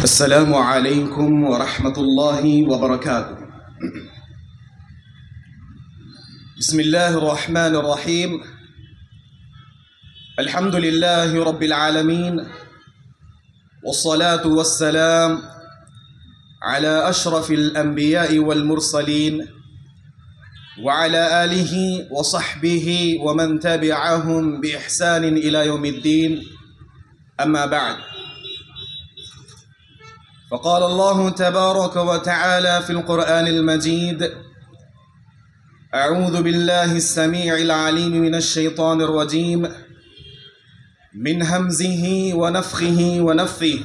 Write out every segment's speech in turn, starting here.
السلام عليكم ورحمة الله وبركاته. بسم الله الرحمن الرحيم. الحمد لله رب العالمين، والصلاة والسلام على أشرف الأنبياء والمرسلين وعلى آله وصحبه ومن تبعهم بإحسان إلى يوم الدين. أما بعد، فقال الله تبارك وتعالى في القرآن المجيد: أعوذ بالله السميع العليم من الشيطان الرجيم من همزه ونفخه ونفثه.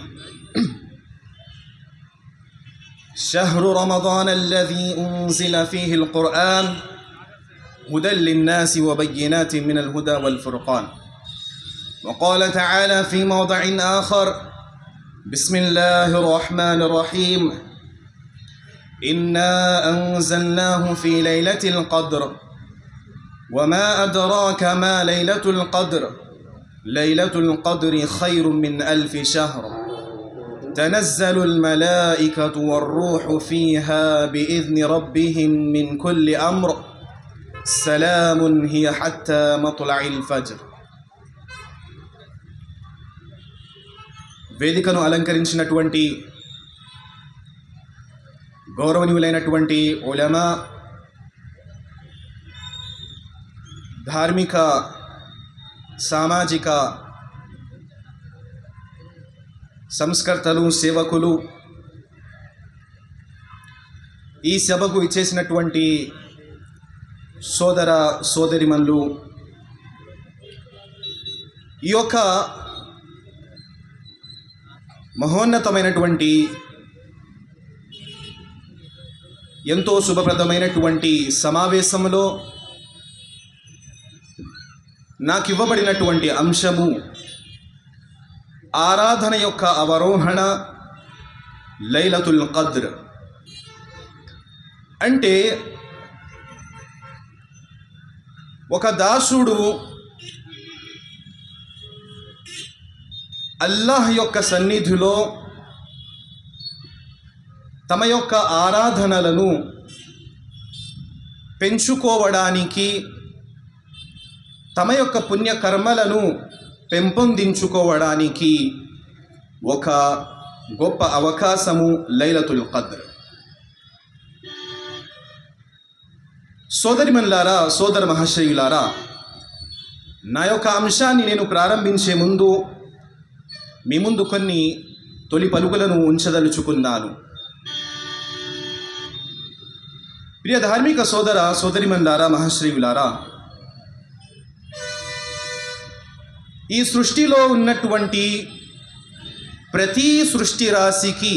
شهر رمضان الذي أنزل فيه القرآن هدى للناس وبينات من الهدى والفرقان. وقال تعالى في موضع آخر: بسم الله الرحمن الرحيم. إنا أنزلناه في ليلة القدر وما أدراك ما ليلة القدر ليلة القدر خير من 1000 شهر تنزل الملائكة والروح فيها بإذن ربهم من كل أمر سلام هي حتى مطلع الفجر. వేదికను అలంకరించినటువంటి గౌరవనీయులైనటువంటి ఉలమా, ధార్మిక సామాజిక సంస్కర్తలు, సేవకులు, ఈ సభకు ఇచ్చేసినటువంటి సోదర సోదరిమణులు, ఈ యొక్క మహోన్నతమైనటువంటి ఎంతో శుభప్రదమైనటువంటి సమావేశంలో నాకు ఇవ్వబడినటువంటి అంశము ఆరాధన యొక్క అవరోహణ, లైలతుల్ ఖద్ర్. అంటే ఒక దాసుడు అల్లాహ్ యొక్క సన్నిధిలో తమ యొక్క ఆరాధనలను పెంచుకోవడానికి, తమ యొక్క పుణ్యకర్మలను పెంపొందించుకోవడానికి ఒక గొప్ప అవకాశము లైలతుల్ ఖద్ర్. సోదరిమణులారా, సోదర మహాశయులారా, నా యొక్క అంశాన్ని నేను ప్రారంభించే ముందు మీ ముందు కొన్ని తొలి పలుకులను ఉంచదలుచుకున్నాను. ప్రియ ధార్మిక సోదర సోదరిమణులారా, మహాశ్రీయులారా, ఈ సృష్టిలో ఉన్నటువంటి ప్రతి సృష్టి రాశికి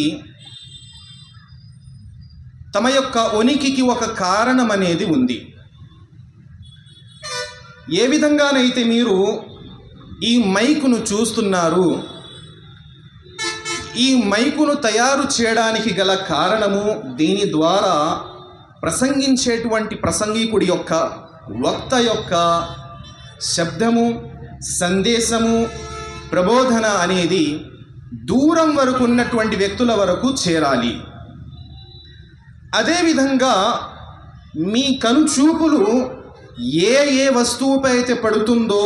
తమ యొక్క ఉనికికి ఒక కారణం అనేది ఉంది. ఏ విధంగానైతే మీరు ఈ మైకును చూస్తున్నారు, ఈ మైకును తయారు చేయడానికి గల కారణము, దీని ద్వారా ప్రసంగించేటువంటి ప్రసంగికుడి యొక్క, వక్త యొక్క శబ్దము, సందేశము, ప్రబోధన అనేది దూరం వరకు ఉన్నటువంటి వ్యక్తుల వరకు చేరాలి. అదేవిధంగా మీ కనుచూపులు ఏ ఏ వస్తువుపై అయితే పడుతుందో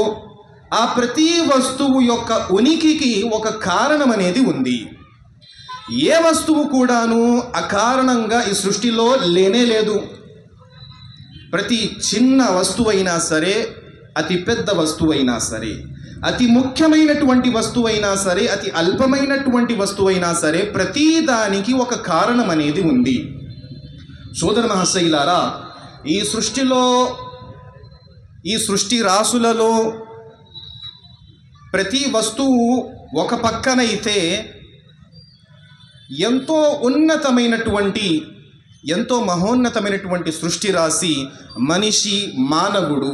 ఆ ప్రతి వస్తువు యొక్క ఉనికికి ఒక కారణం అనేది ఉంది. ఏ వస్తువు కూడాను అకారణంగా ఈ సృష్టిలో లేనే లేదు. ప్రతి చిన్న వస్తువైనా సరే, అతి పెద్ద వస్తువైనా సరే, అతి ముఖ్యమైనటువంటి వస్తువైనా సరే, అతి అల్పమైనటువంటి వస్తువైనా సరే, ప్రతి దానికి ఒక కారణం అనేది ఉంది. సోదర మహాశయులారా, ఈ సృష్టిలో, ఈ సృష్టి రాసులలో ప్రతి వస్తువు ఒక పక్కనైతే ఎంతో ఉన్నతమైనటువంటి, ఎంతో మహోన్నతమైనటువంటి సృష్టి రాశి మనిషి, మానవుడు.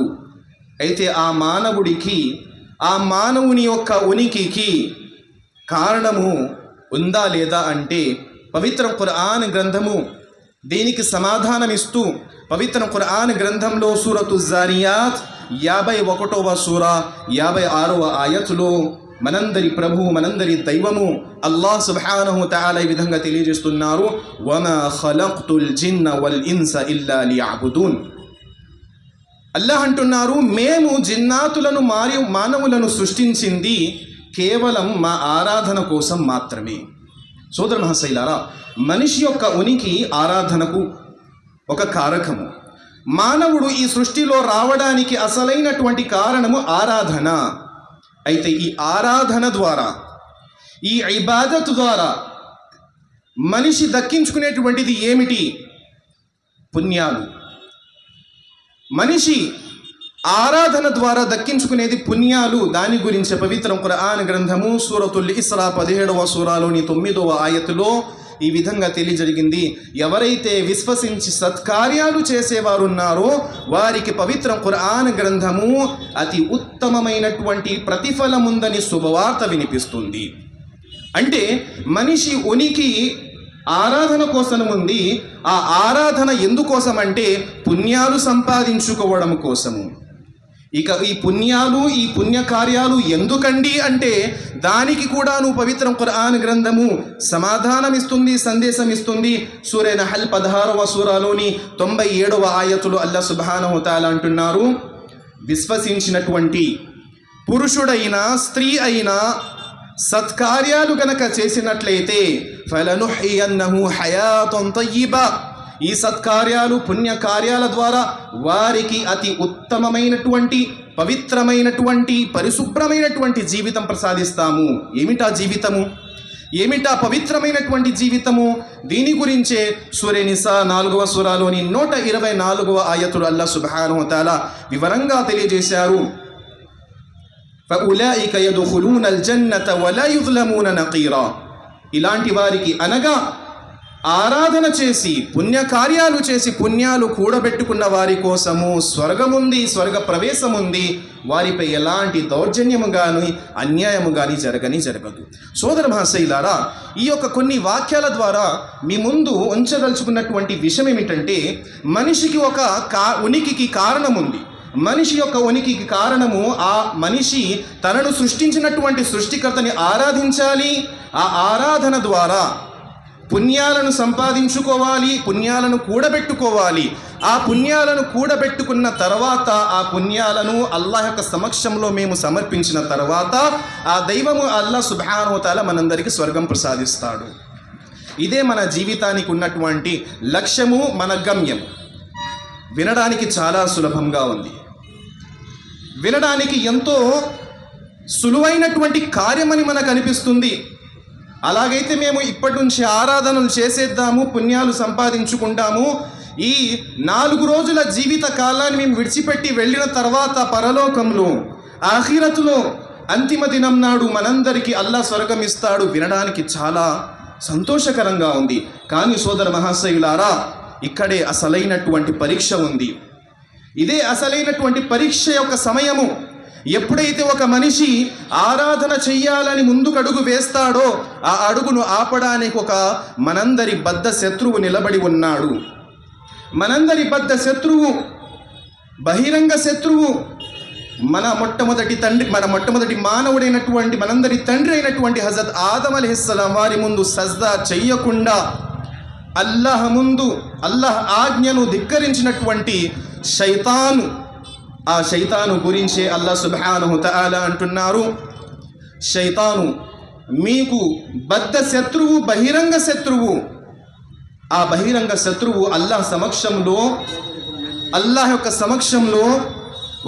అయితే ఆ మానవుడికి, ఆ మానవుని యొక్క ఉనికికి కారణము ఉందా లేదా అంటే పవిత్ర ఖురాన్ గ్రంథము దీనికి సమాధానమిస్తూ, పవిత్ర ఖురాన్ గ్రంథంలో సూరతు జారియాత్ 51వ సూరా 56వ ఆయతులో మనందరి ప్రభువు, మనందరి దైవము అల్లాహ్ సుబ్హానహు తఆలా ఈ విధంగా తెలియజేస్తున్నారు, వమా ఖలక్తుల్ జిన్న వల్ ఇన్స ఇల్లా లియఅబుదూన్. అల్లాహ్ అంటున్నారు, మేము జిన్నాతులను మరియు మానవులను సృష్టించింది కేవలం మా ఆరాధన కోసం మాత్రమే. సోదర మహాశైలారా, మనిషి యొక్క ఉనికి ఆరాధనకు ఒక కారకము. మానవుడు ఈ సృష్టిలో రావడానికి అసలైనటువంటి కారణము ఆరాధన. అయితే ఈ ఆరాధన ద్వారా, ఈ ఇబాదత్ ద్వారా మనిషి దక్కించుకునేటువంటిది ఏమిటి? పుణ్యాలు. మనిషి ఆరాధన ద్వారా దక్కించుకునేది పుణ్యాలు. దాని గురించి పవిత్ర ఖురాన్ గ్రంథము సూరతుల్ ఇస్రా 17వ సూరాలోని 9వ ఆయతులో ఈ విధంగా తెలియజరిగింది, ఎవరైతే విశ్వసించి సత్కార్యాలు చేసేవారు ఉన్నారో వారికి పవిత్ర ఖురాన్ గ్రంథము అతి ఉత్తమమైనటువంటి ప్రతిఫలముందని శుభవార్త వినిపిస్తుంది. అంటే మనిషి ఉనికి ఆరాధన కోసం ఉంది. ఆ ఆరాధన ఎందుకోసం అంటే పుణ్యాలు సంపాదించుకోవడం కోసము. ఇక ఈ పుణ్యాలు, ఈ పుణ్యకార్యాలు ఎందుకండి అంటే దానికి కూడాను పవిత్ర ఖురాన్ గ్రంథము సమాధానం ఇస్తుంది, సందేశం ఇస్తుంది. సూర నహల్ 16వ సూరాలోని 97వ ఆయతులో అల్లాహ్ సుబ్హానహు తఆలా అంటున్నారు, విశ్వసించినటువంటి పురుషుడైనా స్త్రీ అయినా సత్కార్యాలు గనక చేసినట్లయితే ఫలనుహ్యన్నహు హయాతన్ తయ్యిబా, ఈ సత్కార్యాలు పుణ్యకార్యాల ద్వారా వారికి అతి ఉత్తమమైనటువంటి, పవిత్రమైనటువంటి, పరిశుభ్రమైనటువంటి జీవితం ప్రసాదిస్తాము. ఏమిటా జీవితము? ఏమిటా పవిత్రమైనటువంటి జీవితము? దీని గురించే సూర నిసా 4వ సూరాలోని 124వ ఆయతులు అల్లాహ్ సుబ్హానహు తఆలా వివరంగా తెలియజేశారు, ఫఉలాయిక యద్ఖులూనల్ జన్నత వలా యుజ్లమూన నకీరా. ఇలాంటి వారికి, అనగా ఆరాధన చేసి పుణ్యకార్యాలు చేసి పుణ్యాలు కూడబెట్టుకున్న వారి కోసము స్వర్గముంది, స్వర్గ ప్రవేశముంది. వారిపై ఎలాంటి దౌర్జన్యము కానీ అన్యాయము కానీ జరగదు. సోదర మహాశైలారా, ఈ యొక్క కొన్ని వాక్యాల ద్వారా మీ ముందు ఉంచదలుచుకున్నటువంటి విషయం ఏమిటంటే, మనిషికి ఒక ఉనికికి కారణం ఉంది. మనిషి యొక్క ఉనికికి కారణము ఆ మనిషి తనను సృష్టించినటువంటి సృష్టికర్తని ఆరాధించాలి. ఆ ఆరాధన ద్వారా పుణ్యాలను సంపాదించుకోవాలి, పుణ్యాలను కూడబెట్టుకోవాలి. ఆ పుణ్యాలను కూడబెట్టుకున్న తర్వాత ఆ పుణ్యాలను అల్లాహ్ యొక్క సమక్షంలో మేము సమర్పించిన తర్వాత ఆ దైవము అల్లాహ్ సుబ్హానహు తఆలా మనందరికీ స్వర్గం ప్రసాదిస్తాడు. ఇదే మన జీవితానికి ఉన్నటువంటి లక్ష్యము, మన గమ్యం. వినడానికి చాలా సులభంగా ఉంది, వినడానికి ఎంతో సులువైనటువంటి కార్యమని మనకు అనిపిస్తుంది. అలాగైతే మేము ఇప్పటి నుంచి ఆరాధనలు చేసేద్దాము, పుణ్యాలు సంపాదించుకుంటాము. ఈ 4 రోజుల జీవిత కాలాన్ని మేము విడిచిపెట్టి వెళ్ళిన తర్వాత పరలోకంలో, ఆఖిరతులో, అంతిమ దినం నాడు మనందరికీ అల్లాహ్ స్వర్గం ఇస్తాడు. వినడానికి చాలా సంతోషకరంగా ఉంది. కానీ సోదర మహాశయులారా, ఇక్కడే అసలైనటువంటి పరీక్ష ఉంది. ఇదే అసలైనటువంటి పరీక్ష యొక్క సమయము. ఎప్పుడైతే ఒక మనిషి ఆరాధన చెయ్యాలని ముందుకు అడుగు వేస్తాడో ఆ అడుగును ఆపడానికి ఒక మనందరి బద్ధ శత్రువు నిలబడి ఉన్నాడు. మనందరి బద్ధ శత్రువు, బహిరంగ శత్రువు, మన మొట్టమొదటి మానవుడైనటువంటి మనందరి తండ్రి అయినటువంటి హజరత్ ఆదం అలైహిస్సలాం వారి ముందు సజ్దా చెయ్యకుండా అల్లాహ్ ముందు అల్లాహ్ ఆజ్ఞను ధిక్కరించినటువంటి శైతాను. ఆ శైతాను గురించే అల్లాహ్ సుబ్హానహు తఆలా అంటున్నారు, శైతాను మీకు బద్ధ శత్రువు, బహిరంగ శత్రువు. ఆ బహిరంగ శత్రువు అల్లాహ్ సమక్షంలో, అల్లాహ్ యొక్క సమక్షంలో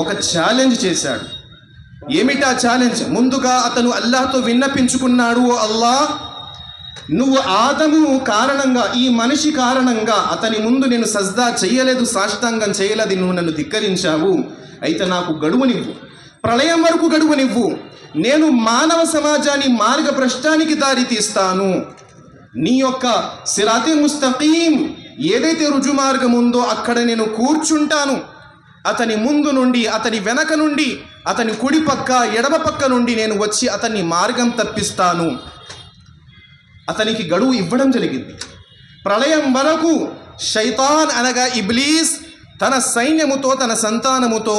ఒక ఛాలెంజ్ చేశాడు. ఏమిటా ఛాలెంజ్? ముందుగా అతను అల్లాహ్తో విన్నపించుకున్నాడు, అల్లాహ్, నువ్వు ఆదము కారణంగా, ఈ మనిషి కారణంగా అతని ముందు నేను సజ్దా చేయలేదు, సాష్టాంగం చేయలేదు, నువ్వు నన్ను ధిక్కరించావు. అయితే నాకు గడువునివ్వు, ప్రళయం వరకు గడువునివ్వు. నేను మానవ సమాజాన్ని మార్గభ్రష్టానికి దారి తీస్తాను. నీ యొక్క సిరాతే ముస్తకీం ఏదైతే రుజుమార్గం ఉందో అక్కడ నేను కూర్చుంటాను. అతని ముందు నుండి, అతని వెనక నుండి, అతని కుడి పక్క, ఎడమ పక్క నుండి నేను వచ్చి అతన్ని మార్గం తప్పిస్తాను. అతనికి గడువు ఇవ్వడం జరిగింది. ప్రళయం వరకు శైతాన్ అనగా ఇబ్లీస్ తన సైన్యముతో, తన సంతానముతో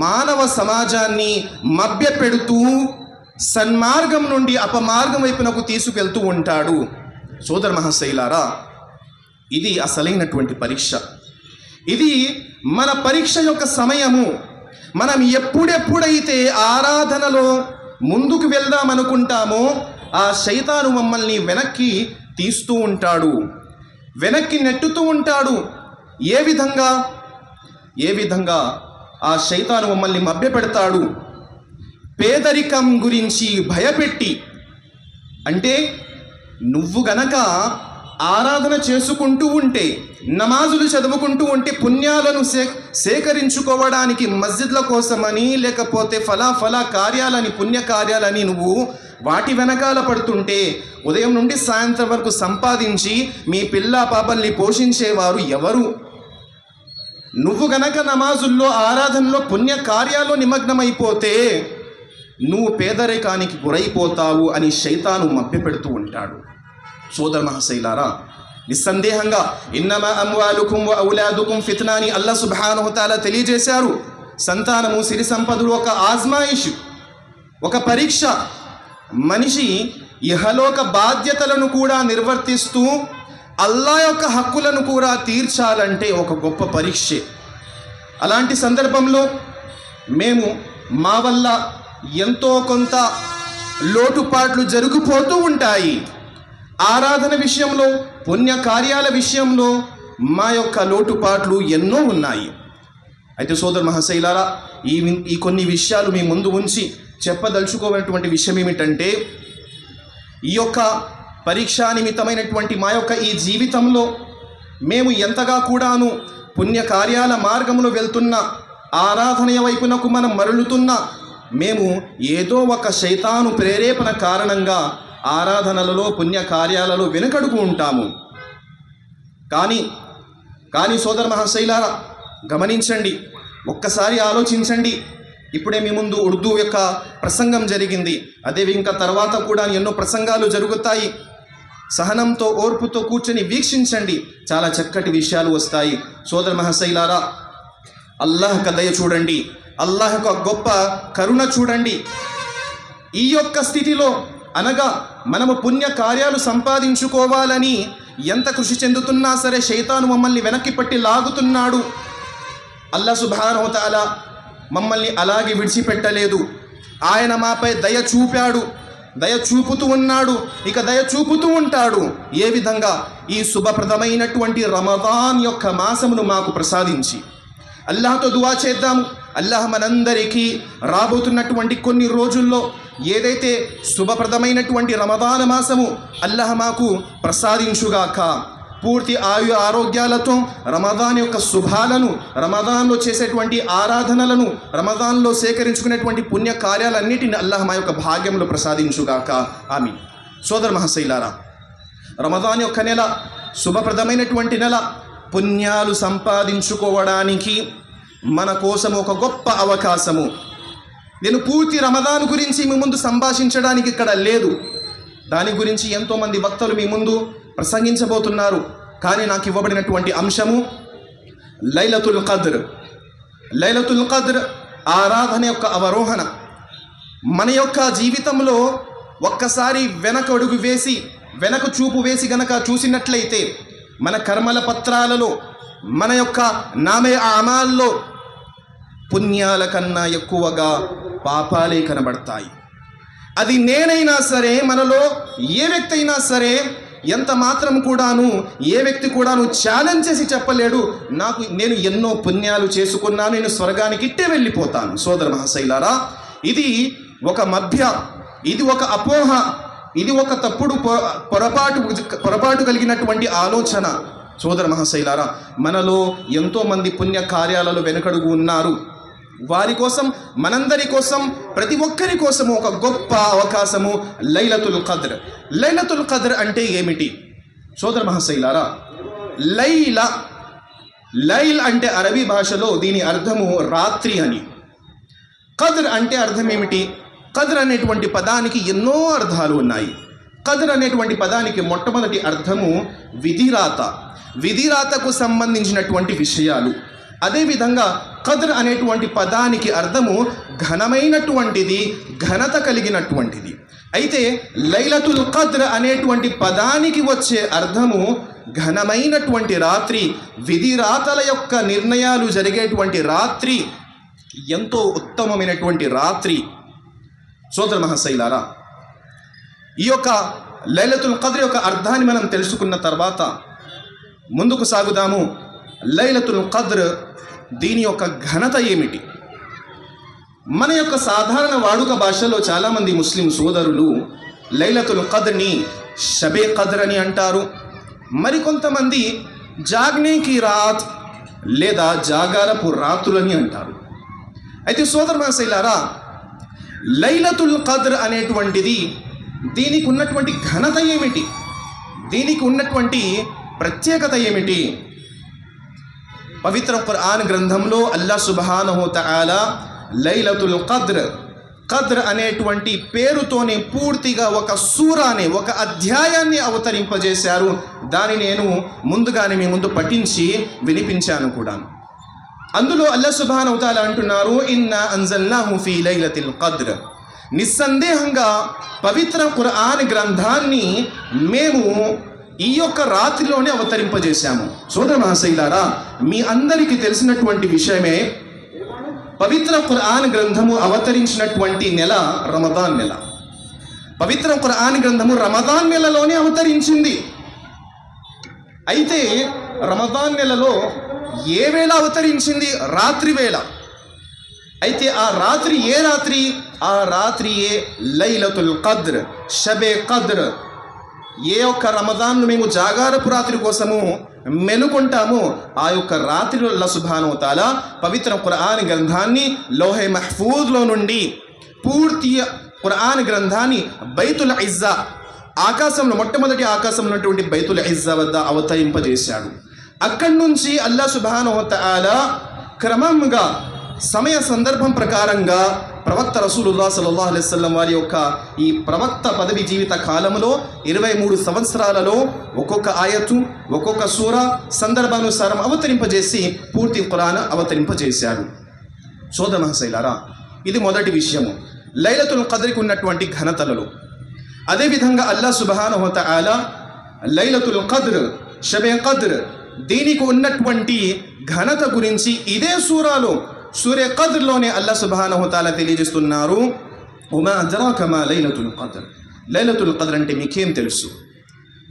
మానవ సమాజాన్ని మభ్యపెడుతూ సన్మార్గం నుండి అపమార్గం వైపునకు తీసుకెళ్తూ ఉంటాడు. సోదర మహాశైలారా, ఇది అసలైనటువంటి పరీక్ష. ఇది మన పరీక్ష యొక్క సమయము. మనం ఎప్పుడెప్పుడైతే ఆరాధనలో ముందుకు వెళ్దామనుకుంటామో ఆ శైతాను మమ్మల్ని వెనక్కి తీస్తూ ఉంటాడు, వెనక్కి నెట్టుతూ ఉంటాడు. ఏ విధంగా ఆ శైతాను మమ్మల్ని మభ్యపెడతాడు? పేదరికం గురించి భయపెట్టి, అంటే నువ్వు గనక ఆరాధన చేసుకుంటూ ఉంటే, నమాజులు చదువుకుంటూ ఉంటే, పుణ్యాలను సేకరించుకోవడానికి మస్జిద్ల కోసమని, లేకపోతే ఫలా కార్యాలని, పుణ్య కార్యాలని నువ్వు వాటి వెనకాల పడుతుంటే, ఉదయం నుండి సాయంత్రం వరకు సంపాదించి మీ పిల్ల పాపల్ని పోషించేవారు ఎవరు? నువ్వు గనక నమాజుల్లో, ఆరాధనలో, పుణ్య కార్యాల్లో నిమగ్నమైపోతే నువ్వు పేదరికానికి గురైపోతావు అని శైతాను మభ్యపెడుతూ ఉంటాడు. సోదర మహాశైలారా, నిస్సందేహంగా ఇన్నమా అమ్వాలుకుం వ ఔలాదుకుం ఫిత్నా అని అల్లాహ్ సుబ్హానహు తఆలా తెలియజేశారు. సంతానము, సిరి సంపదలు ఒక ఆజ్మాయిష్, ఒక పరీక్ష. మనిషి ఇహలోక బాధ్యతలను కూడా నిర్వర్తిస్తూ అల్లాహ్ యొక్క హక్కులను కూడా తీర్చాలంటే ఒక గొప్ప పరీక్షే. అలాంటి సందర్భంలో మేము మా వల్ల ఎంతో కొంత లోటుపాట్లు జరిగిపోతూ ఉంటాయి. ఆరాధన విషయంలో, పుణ్య కార్యాల విషయంలో మా యొక్క లోటుపాట్లు ఎన్నో ఉన్నాయి. అయితే సోదర మహాశైలారా, ఈ కొన్ని విషయాలు మీ ముందు ఉంచి చెప్పదలుచుకోవాలన్నటువంటి విషయం ఏమిటంటే, ఈ యొక్క పరీక్షా నిమిత్తమైనటువంటి మా యొక్క ఈ జీవితంలో మేము ఎంతగా కూడాను పుణ్య కార్యాల మార్గంలో వెళ్తున్నా, ఆరాధన వైపునకు మనం మరలుతున్నా, మేము ఏదో ఒక శైతాను ప్రేరేపణ కారణంగా ఆరాధనలలో, పుణ్య కార్యాలలో వెనుకడుగు ఉంటాము. కానీ సోదర మహాశైలారా, గమనించండి, ఒక్కసారి ఆలోచించండి. ఇప్పుడే మీ ముందు ఉర్దూ యొక్క ప్రసంగం జరిగింది. అదే ఇంకా తర్వాత కూడా ఎన్నో ప్రసంగాలు జరుగుతాయి. సహనంతో, ఓర్పుతో కూర్చొని వీక్షించండి, చాలా చక్కటి విషయాలు వస్తాయి. సోదర మహాశైలారా, అల్లాహ్ యొక్క దయ చూడండి, అల్లాహ్ యొక్క గొప్ప కరుణ చూడండి. ఈ యొక్క స్థితిలో, అనగా మనము పుణ్య కార్యాలు సంపాదించుకోవాలని ఎంత కృషి చెందుతున్నా సరే శైతాను మమ్మల్ని వెనక్కి పట్టి లాగుతున్నాడు. అల్లాహ్ సుబ్హానహు తఆలా మమ్మల్ని అలాగే విడిచిపెట్టలేదు. ఆయన మాపై దయ చూపాడు, దయ చూపుతూ ఉన్నాడు, ఇక దయ చూపుతూ ఉంటాడు. ఏ విధంగా? ఈ శుభప్రదమైనటువంటి రమదాన్ యొక్క మాసమును మాకు ప్రసాదించి. అల్లాహ్తో దువా చేద్దాము. అల్లాహ్ మనందరికీ రాబోతున్నటువంటి కొన్ని రోజుల్లో ఏదైతే శుభప్రదమైనటువంటి రమదాన్ మాసము అల్లాహ్ మాకు ప్రసాదించుగాక. పూర్తి ఆరోగ్యాలతో రమదాన్ యొక్క శుభాలను, రమదాన్లో చేసేటువంటి ఆరాధనలను, రమదాన్లో సేకరించుకునేటువంటి పుణ్య కార్యాలన్నిటిని అల్లాహ్ మా యొక్క భాగ్యంలో ప్రసాదించుగాక. ఆమీన్. సోదర మహాశైలారా, రమదాన్ యొక్క నెల శుభప్రదమైనటువంటి నెల. పుణ్యాలు సంపాదించుకోవడానికి మన కోసం ఒక గొప్ప అవకాశము. నేను పూర్తి రమదాన్ గురించి మీ ముందు సంభాషించడానికి ఇక్కడ లేదు. దాని గురించి ఎంతోమంది వక్తలు మీ ముందు ప్రసంగించబోతున్నారు. కానీ నాకు ఇవ్వబడినటువంటి అంశము లైలతుల్ ఖద్ర్. లైలతుల్ ఖద్ర్ ఆరాధన యొక్క అవరోహణ. మన యొక్క జీవితంలో ఒక్కసారి వెనకడుగు వేసి, వెనక చూపు వేసి గనక చూసినట్లయితే మన కర్మల పత్రాలలో, మన యొక్క నామే అమాల్లో పుణ్యాల కన్నా ఎక్కువగా పాపాలే కనబడతాయి. అది నేనైనా సరే, మనలో ఏ వ్యక్తి అయినా సరే, ఎంత మాత్రం కూడాను ఏ వ్యక్తి కూడాను ఛాలెంజ్ చేసి చెప్పలేడు, నేను ఎన్నో పుణ్యాలు చేసుకున్నాను, నేను స్వర్గానికి ఇట్టే వెళ్ళిపోతాను. సోదర మహాశైలారా, ఇది ఒక మభ్య, ఇది ఒక అపోహ, ఇది ఒక తప్పుడు పొరపాటు కలిగినటువంటి ఆలోచన. సోదర మహాశైలారా, మనలో ఎంతోమంది పుణ్య కార్యాలలో వెనుకడుగు ఉన్నారు. వారి కోసం, మనందరి కోసం, ప్రతి ఒక్కరి కోసం ఒక గొప్ప అవకాశము లైలతుల్ ఖద్ర్. లైలతుల్ ఖద్ర్ అంటే ఏమిటి? సోదర మహాశైలారా, లైల్ అంటే అరబీ భాషలో దీని అర్థము రాత్రి అని. ఖద్ర్ అంటే అర్థం ఏమిటి? ఖద్ర్ అనేటువంటి పదానికి ఎన్నో అర్థాలు ఉన్నాయి. ఖద్ర్ అనేటువంటి పదానికి మొట్టమొదటి అర్థము విధిరాత, విధిరాతకు సంబంధించినటువంటి విషయాలు. అదేవిధంగా ఖద్ర్ అనేటువంటి పదానికి అర్థము ఘనమైనటువంటిది, ఘనత కలిగినటువంటిది. అయితే లైలతుల్ ఖద్ర్ అనేటువంటి పదానికి వచ్చే అర్థము ఘనమైనటువంటి రాత్రి, విధిరాతల యొక్క నిర్ణయాలు జరిగేటువంటి రాత్రి, ఎంతో ఉత్తమమైనటువంటి రాత్రి. సోదర మహాశైలారా, ఈ యొక్క లైలతుల్ ఖద్ర్ యొక్క అర్థాన్ని మనం తెలుసుకున్న తర్వాత ముందుకు సాగుదాము. లైలతుల్ ఖద్ర్ దీని యొక్క ఘనత ఏమిటి? మన యొక్క సాధారణ వాడుక భాషలో చాలామంది ముస్లిం సోదరులు లైలతుల్ ఖద్ర్ని షబే ఖద్ర్ అని అంటారు. మరికొంతమంది జాగ్నే కి రాత్ లేదా జాగారపు రాత్రులని అంటారు. అయితే సోదర మహాశైలారా, లైలతుల్ ఖద్ర్ అనేటువంటిది దీనికి ఉన్నటువంటి ఘనత ఏమిటి? దీనికి ఉన్నటువంటి ప్రత్యేకత ఏమిటి? పవిత్ర ఖురాన్ గ్రంథంలో అల్లాహ్ సుబ్హానహు తఆలా లైలతుల్ ఖద్ర్ అనేటువంటి పేరుతోనే పూర్తిగా ఒక సూరాని, ఒక అధ్యాయాన్ని అవతరింపజేశారు. దాన్ని నేను ముందుగానే మీ ముందు పఠించి వినిపించాను కూడా. అందులో అల్లాహ్ సుబ్హానహు తఆలా అంటున్నారు, ఇన్నా అంజల్నాహు ఫీ లైలతిల్ ఖద్ర్. నిస్సందేహంగా పవిత్ర ఖురాన్ గ్రంథాన్ని మేము ఈ యొక్క రాత్రిలోనే అవతరింపజేశాము. సోదర మహాశైలారా, మీ అందరికీ తెలిసినటువంటి విషయమే, పవిత్ర ఖురాన్ గ్రంథము అవతరించినటువంటి నెల రమదాన్ నెల. పవిత్ర ఖురాన్ గ్రంథము రమదాన్ నెలలోనే అవతరించింది. అయితే రమదాన్ నెలలో ఏ వేళ అవతరించింది? రాత్రి వేళ. అయితే ఆ రాత్రి ఏ రాత్రి? ఆ రాత్రియే లైలతుల్ ఖద్ర్, షబే ఖద్ర్. ఏ ఒక్క రమదాన్ను మేము జాగారపు రాత్రి కోసము మెలుకుంటామో ఆ యొక్క రాత్రిలో అల్లాహ్ సుబ్హానహు తఆలా పవిత్ర ఖురాన్ గ్రంథాన్ని లౌహే మహ్ఫూజ్లో నుండి పూర్తి ఖురాన్ గ్రంథాన్ని బైతుల్ ఇజ్జా, ఆకాశంలో మొట్టమొదటి ఆకాశంలో ఉన్నటువంటి బైతుల్ ఇజ్జా వద్ద అవతరింపజేశాడు. అక్కడి నుంచి అల్లాహ్ సుబ్హానహు తఆలా క్రమంగా సమయ సందర్భం ప్రకారంగా ప్రవక్త రసూలుల్లాహ్ సల్లల్లాహు అలైహి వసల్లం వారి యొక్క ఈ ప్రవక్త పదవి జీవిత కాలంలో 23 సంవత్సరాలలో ఒక్కొక్క ఆయతు, ఒక్కొక్క సూర సందర్భానుసారం అవతరింపజేసి పూర్తి ఖురాన్ అవతరింపజేశాడు. సోదర మహాశైలారా, ఇది మొదటి విషయము లైలతుల్ ఖద్ర్కి ఉన్నటువంటి ఘనతలలో. అదేవిధంగా అల్లాహ్ సుబ్హానహు తఆలా లైలతుల్ ఖద్ర్, షబే ఖద్ర్ దీనికి ఉన్నటువంటి ఘనత గురించి ఇదే సూరాలో సూరే ఖద్ర్లోనే అల్లాహ్ సుబ్హానహు తఆలా తెలియజేస్తున్నారు, వమా అద్రాక మా లైలతుల్ ఖద్ర్. లైలతుల్ ఖద్ర్ అంటే మీకేం తెలుసు?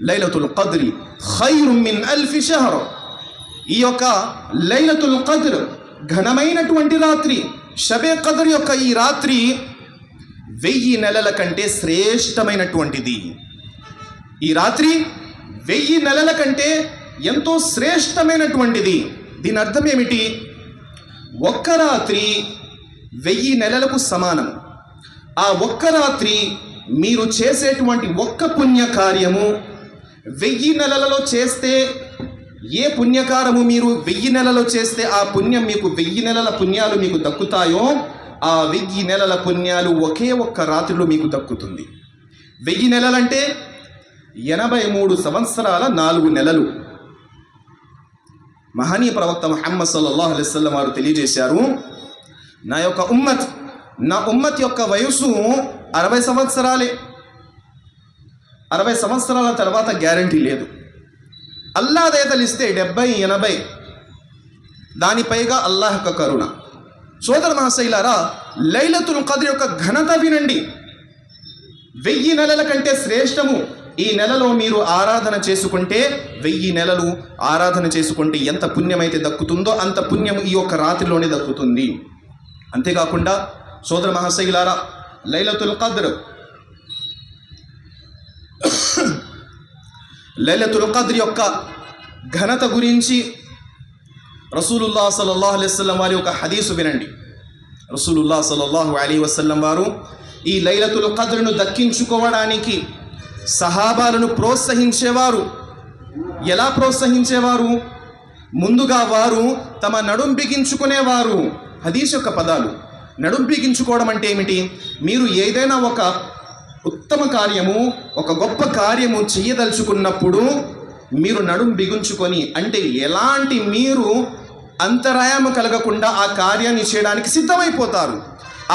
లైలతుల్ ఖద్రి ఖైరుం మిన్ అల్ఫి షహర్. ఈ యొక్క లైలతుల్ ఖద్ర్ ఘనమైనటువంటి రాత్రి, షబే ఖద్ర్ యొక్క ఈ రాత్రి 1000 నెలల కంటే శ్రేష్టమైనటువంటిది. ఈ రాత్రి 1000 నెలల కంటే ఎంతో శ్రేష్టమైనటువంటిది. దీని అర్థం ఏమిటి? ఒక్క రాత్రి 1000 నెలలకు సమానం. ఆ ఒక్క రాత్రి మీరు చేసేటువంటి ఒక్క పుణ్యకార్యము 1000 నెలలలో చేస్తే, ఏ పుణ్యకారము మీరు 1000 నెలలో చేస్తే ఆ పుణ్యం మీకు 1000 నెలల పుణ్యాలు మీకు దక్కుతాయో, ఆ 1000 నెలల పుణ్యాలు ఒకే ఒక్క రాత్రిలో మీకు దక్కుతుంది. 1000 నెలలంటే 83 సంవత్సరాల 4 నెలలు. మహనీయ ప్రవక్త ముహమ్మద్ సల్లల్లాహు అలైహి వసల్లం వారు తెలియజేశారు, నా ఉమ్మత్ యొక్క వయసు 60 సంవత్సరాలే. 60 సంవత్సరాల తర్వాత గ్యారంటీ లేదు. అల్లాహ్ దయతలిస్తే 70, 80, దానిపైగా అల్లాహ్ యొక్క కరుణ. సోదర మహాశైలారా, లైలతుల్ ఖద్ర్ యొక్క ఘనత వినండి. 1000 నెలల కంటే శ్రేష్టము. ఈ నెలలో మీరు ఆరాధన చేసుకుంటే, 1000 నెలలు ఆరాధన చేసుకుంటే ఎంత పుణ్యమైతే దక్కుతుందో అంత పుణ్యం ఈ యొక్క రాత్రిలోనే దక్కుతుంది. అంతేకాకుండా సోదర మహాశైలారా, లైలతుల్ ఖద్ర్ యొక్క ఘనత గురించి రసూలుల్లాహ్ సల్లల్లాహు అలైహి వసల్లం వారి యొక్క హదీసు వినండి. రసూలుల్లాహ్ సల్లల్లాహు అలైహి వసల్లం వారు ఈ లైలతుల్ ఖద్ర్ను దక్కించుకోవడానికి సహాబాలను ప్రోత్సహించేవారు. ఎలా ప్రోత్సహించేవారు? ముందుగా వారు తమ నడుం బిగించుకునేవారు. హదీస్ యొక్క పదాలు. నడుం బిగించుకోవడం అంటే ఏమిటి? మీరు ఏదైనా ఒక ఉత్తమ కార్యము, ఒక గొప్ప కార్యము చేయదలుచుకున్నప్పుడు మీరు నడుం బిగించుకొని, అంటే ఎలాంటి మీరు అంతరాయం కలగకుండా ఆ కార్యాన్ని చేయడానికి సిద్ధమైపోతారు.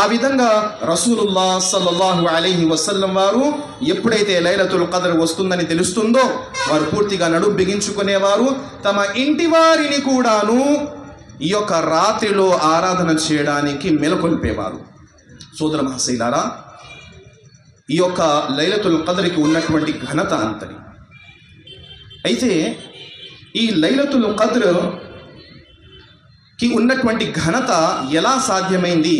ఆ విధంగా రసూలుల్లాహ్ సల్లల్లాహు అలైహి వసల్లం వారు ఎప్పుడైతే లైలతుల్ ఖద్ర్ వస్తుందని తెలుస్తుందో వారు పూర్తిగా నడుం బిగించుకునేవారు. తమ ఇంటి వారిని కూడాను ఈ యొక్క రాత్రిలో ఆరాధన చేయడానికి మేలుకొల్పేవారు. సోదర మహాశైలారా, ఈ యొక్క లైలతుల్ ఖద్ర్కి ఉన్నటువంటి ఘనత అంతటి. అయితే ఈ లైలతుల్ ఖద్ర్కి ఉన్నటువంటి ఘనత ఎలా సాధ్యమైంది,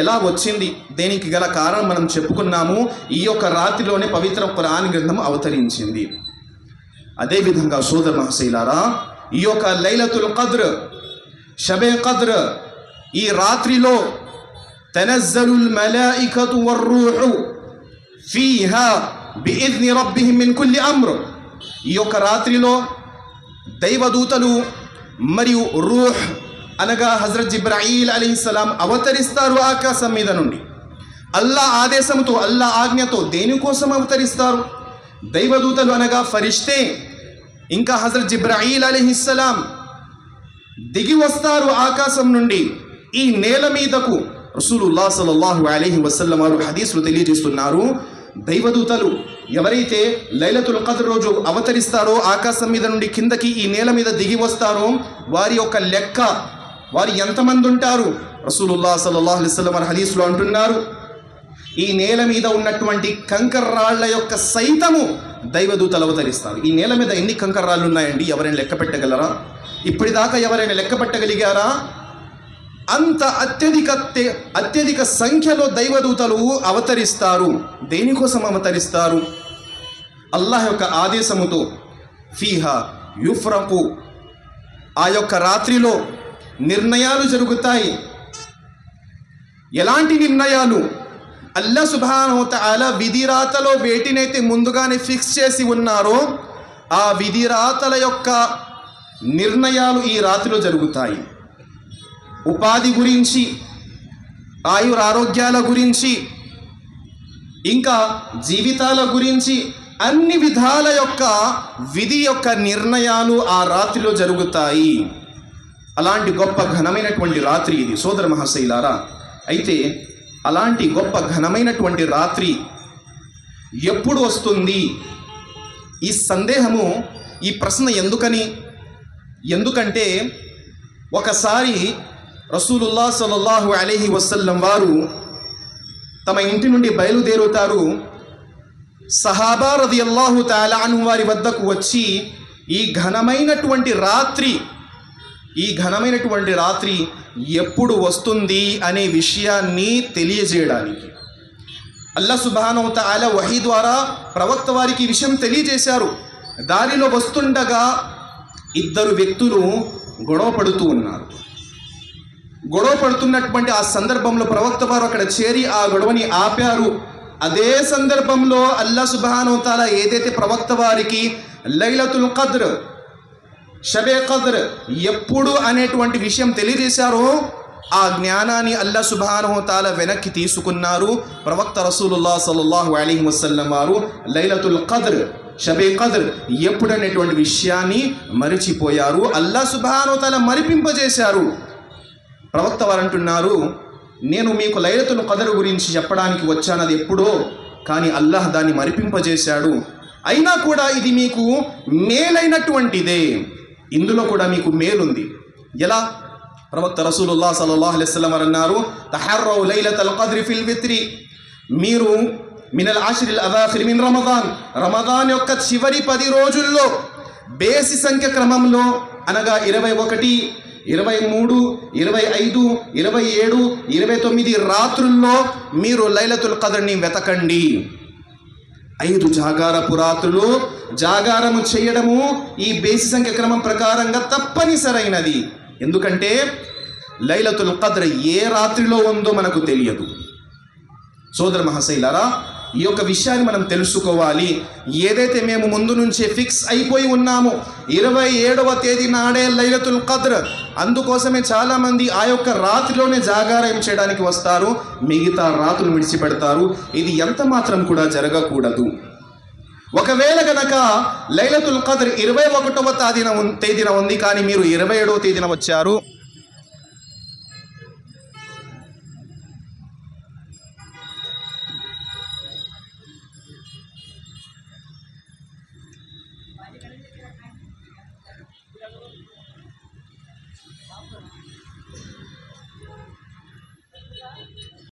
ఎలా వచ్చింది, దేనికి గల కారణం మనం చెప్పుకున్నాము. ఈ యొక్క రాత్రిలోనే పవిత్ర ఖురాన్ గ్రంథం అవతరించింది. అదేవిధంగా సోదర మహాశైలారా, ఈ యొక్క లైలతుల్ ఖద్ర్, షబే ఖద్ర్, ఈ రాత్రిలో తనజ్జలుల్ మలాయికతు వర్-రూహు ఫీహా బిఇజ్ని రబ్బిహిం మిన్ కుల్లి అమ్ర్. ఈ యొక్క రాత్రిలో దైవదూతలు మరియు రూహ్ అనగా హజరత్ జిబ్రాయిల్ అలైహిస్సలాం అవతరిస్తారు ఆకాశం మీద నుండి. అల్లా ఆదేశంతో, అల్లా ఆజ్ఞతో. దేనికోసం అవతరిస్తారు? దైవదూతలు అనగా ఫరిష్తే ఇంకా హజరత్ జిబ్రాయిల్ అలైహిస్సలాం దిగి వస్తారు ఆకాశం నుండి ఈ నేల మీదకు. రసూలుల్లాహ్ సల్లల్లాహు అలైహి వసల్లం వారు హదీసులు తెలియజేస్తున్నారు, దైవదూతలు ఎవరైతే లైలతుల్ ఖద్ర్ రోజు అవతరిస్తారో, ఆకాశం మీద నుండి కిందకి ఈ నేల మీద దిగి వస్తారో, వారి యొక్క లెక్క, వారు ఎంతమంది ఉంటారు? రసూలుల్లాహ్ సల్లల్లాహు అలైహి వసల్లం వారు హదీసులో అంటున్నారు, ఈ నేల మీద ఉన్నటువంటి కంకర్రాళ్ల యొక్క సైతము దైవదూతలు అవతరిస్తారు. ఈ నేల మీద ఎన్ని కంకర్రాళ్ళు ఉన్నాయండి? ఎవరైనా లెక్క పెట్టగలరా? ఇప్పటిదాకా ఎవరైనా లెక్క పెట్టగలిగారా? అంత అత్యధిక సంఖ్యలో దైవదూతలు అవతరిస్తారు. దేనికోసం అవతరిస్తారు? అల్లాహ్ యొక్క ఆదేశముతో. ఫీహా యుఫ్రకు, ఆ యొక్క రాత్రిలో నిర్ణయాలు జరుగుతాయి. ఎలాంటి నిర్ణయాలు? అల్లాహ్ సుబ్హానహు వ తఆలా విధిరాతలో వేటినైతే ముందుగానే ఫిక్స్ చేసి ఉన్నారో ఆ విధిరాతల యొక్క నిర్ణయాలు ఈ రాత్రిలో జరుగుతాయి. ఉపాధి గురించి, ఆయురారోగ్యాల గురించి, ఇంకా జీవితాల గురించి అన్ని విధాల యొక్క విధి యొక్క నిర్ణయాలు ఆ రాత్రిలో జరుగుతాయి. అలాంటి గొప్ప ఘనమైనటువంటి రాత్రి ఇది సోదర మహాశైలారా. అయితే అలాంటి గొప్ప ఘనమైనటువంటి రాత్రి ఎప్పుడు వస్తుంది? ఈ సందేహము, ఈ ప్రశ్న ఎందుకంటే ఒకసారి రసూలుల్లాహ్ సల్లల్లాహు అలైహి వసల్లం వారు తమ ఇంటి నుండి బయలుదేరుతారు. సహాబా రదియల్లాహు తఆలా అన్హు వారి వద్దకు వచ్చి ఈ ఘనమైనటువంటి రాత్రి ఎప్పుడు వస్తుంది అనే విషయాన్ని తెలియజేయడానికి అల్లాహ్ సుబ్హానహు వ తఆలా వహీ ద్వారా ప్రవక్త వారికి ఈ విషయం తెలియజేశారు. దారిలో వస్తుండగా ఇద్దరు వ్యక్తులు గొడవ పడుతున్నటువంటి ఆ సందర్భంలో ప్రవక్త వారు అక్కడ చేరి ఆ గొడవని ఆపారు. అదే సందర్భంలో అల్లాహ్ సుబ్హానహు వ తఆలా ఏదైతే ప్రవక్త వారికి లైలతుల్ ఖద్ర్, షబే ఖద్ర్ ఎప్పుడు అనేటువంటి విషయం తెలియజేశారో ఆ జ్ఞానాన్ని అల్లాహ్ సుబ్హానహు వ తఆలా వెనక్కి తీసుకున్నారు. ప్రవక్త రసూలుల్లాహ్ సల్లల్లాహు అలైహి వసల్లం వారు లైలతుల్ ఖద్ర్, షబే ఖద్ర్ ఎప్పుడు అనేటువంటి విషయాన్ని మరిచిపోయారు. అల్లాహ్ సుబ్హానహు వ తఆలా మరిపింపజేశారు. ప్రవక్త వారు అంటున్నారు, నేను మీకు లైలతుల్ ఖద్ర్ గురించి చెప్పడానికి వచ్చాను, అది ఎప్పుడో, కానీ అల్లాహ్ దాన్ని మరిపింపజేశాడు. అయినా కూడా ఇది మీకు మేలైనటువంటిదే, ఇందులో కూడా మీకు మేలుంది. ఎలా? ప్రవక్త రసూలుల్లాహ్ సల్లల్లాహు అలైహి వసల్లం అన్నారు, తహర్రౌ లైలతుల్ ఖద్ర్ ఫిల్ విత్రి, మీరు మినల్ ఆషిరిల్ అవాఖిర్ మిన్ రమదాన్ యొక్క చివరి 10 రోజుల్లో బేసి సంఖ్య క్రమంలో అనగా 21, 23, 25, 27, 29 రాత్రుల్లో మీరు లైలతుల్ ఖద్ర్ని వెతకండి. 5 జాగారపు రాత్రులు జాగారము చేయడము ఈ బేసి సంఖ్య క్రమం ప్రకారంగా తప్పనిసరైనది. ఎందుకంటే లైలతుల్ ఖద్ర్ ఏ రాత్రిలో ఉందో మనకు తెలియదు. సోదర మహాశైలారా, ఈ యొక్క విషయాన్ని మనం తెలుసుకోవాలి. ఏదైతే మేము ముందు నుంచే ఫిక్స్ అయిపోయి ఉన్నామో 27వ తేదీ నాడే లైలతుల్ ఖద్ర్, అందుకోసమే చాలామంది ఆ యొక్క రాత్రిలోనే జాగారం చేయడానికి వస్తారు, మిగతా రాత్రులు విడిచిపెడతారు. ఇది ఎంత మాత్రం కూడా జరగకూడదు. ఒకవేళ గనక లైలతుల్ ఖద్ర్ 21వ తేదీన ఉంది, కానీ మీరు 27వ తేదీన వచ్చారు,